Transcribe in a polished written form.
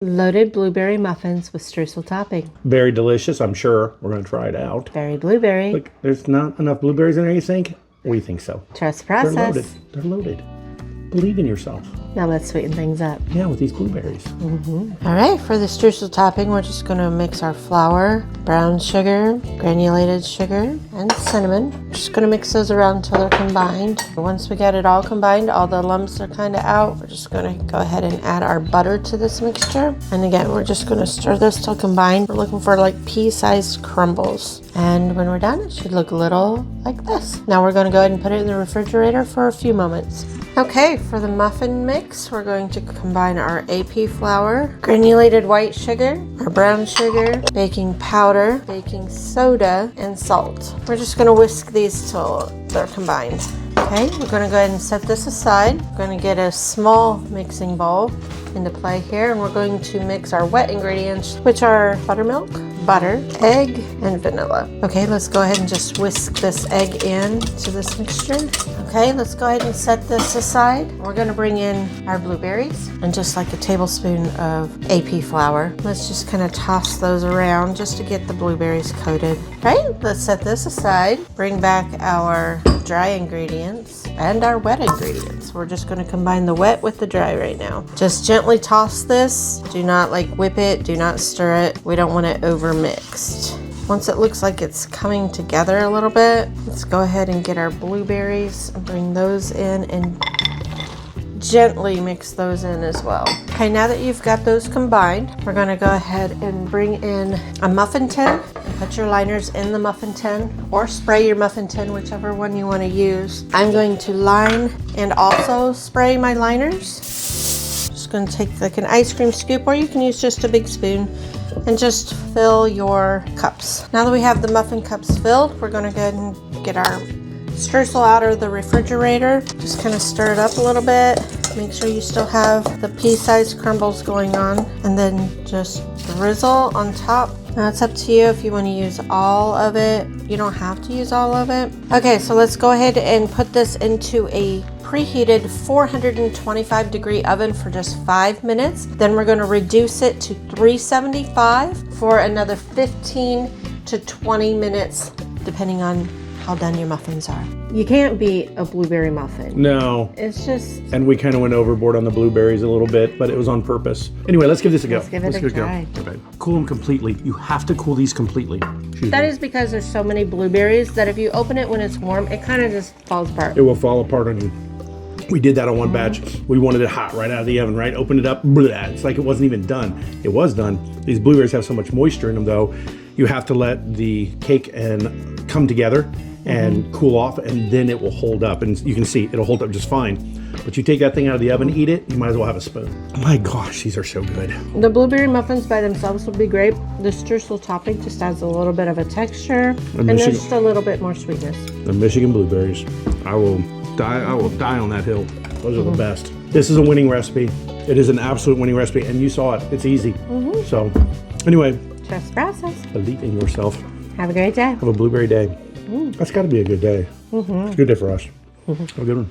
Loaded blueberry muffins with streusel topping. Very delicious, I'm sure. We're going to try it out. Very blueberry. Look, there's not enough blueberries in there, you think? We think so. Trust the process. They're loaded. They're loaded. Believe in yourself. Now let's sweeten things up. Yeah, with these blueberries. All right, for the streusel topping, we're just going to mix our flour, brown sugar, granulated sugar, and cinnamon. We're just going to mix those around until they're combined. Once we get it all combined, all the lumps are kind of out, we're just going to go ahead and add our butter to this mixture. And again, we're just going to stir this till combined. We're looking for like pea-sized crumbles. And when we're done, it should look a little like this. Now we're going to go ahead and put it in the refrigerator for a few moments. Okay, for the muffin mix, we're going to combine our AP flour, granulated white sugar, our brown sugar, baking powder, baking soda, and salt. We're just going to whisk these till they're combined. Okay, we're going to go ahead and set this aside. We're going to get a small mixing bowl into play here, and we're going to mix our wet ingredients, which are buttermilk, butter, egg, and vanilla. Okay, let's go ahead and just whisk this egg in to this mixture. Okay, let's go ahead and set this aside. We're going to bring in our blueberries and just like a tablespoon of AP flour. Let's just kind of toss those around just to get the blueberries coated. Right, let's set this aside. Bring back our dry ingredients and our wet ingredients. We're just going to combine the wet with the dry right now. Just gently toss this. Do not like whip it. Do not stir it. We don't want it over mixed. Once it looks like it's coming together a little bit, let's go ahead and get our blueberries and bring those in and gently mix those in as well. Okay, now that you've got those combined, we're going to go ahead and bring in a muffin tin and put your liners in the muffin tin or spray your muffin tin, whichever one you want to use. I'm going to line and also spray my liners. Just going to take like an ice cream scoop, or you can use just a big spoon, and just fill your cups. Now that we have the muffin cups filled, we're going to go ahead and get our streusel out of the refrigerator. Just kind of stir it up a little bit. Make sure you still have the pea-sized crumbles going on, and then just drizzle on top. Now it's up to you if you want to use all of it. You don't have to use all of it. Okay, so let's go ahead and put this into a preheated 425 degree oven for just 5 minutes. Then we're going to reduce it to 375 for another 15 to 20 minutes, depending on how done your muffins are. You can't beat a blueberry muffin. No. It's just... And we kind of went overboard on the blueberries a little bit, but it was on purpose. Anyway, let's give this a go. Let's give it a try. Okay. Cool them completely. You have to cool these completely. That is because there's so many blueberries that if you open it when it's warm, it kind of just falls apart. It will fall apart on you. We did that on one batch. We wanted it hot right out of the oven, right? Opened it up, blah, it's like it wasn't even done. It was done. These blueberries have so much moisture in them though, you have to let the cake and come together and cool off, and then it will hold up. And you can see it'll hold up just fine. But you take that thing out of the oven, eat it, you might as well have a spoon. Oh my gosh, these are so good. The blueberry muffins by themselves would be great. The streusel topping just adds a little bit of a texture, and there's just a little bit more sweetness. The Michigan blueberries. I will die on that hill. Those are the best. This is a winning recipe. It is an absolute winning recipe, and you saw it. It's easy. So anyway, trust the process. Believe in yourself. Have a great day. Have a blueberry day. That's got to be a good day. It's a good day for us. Have a good one.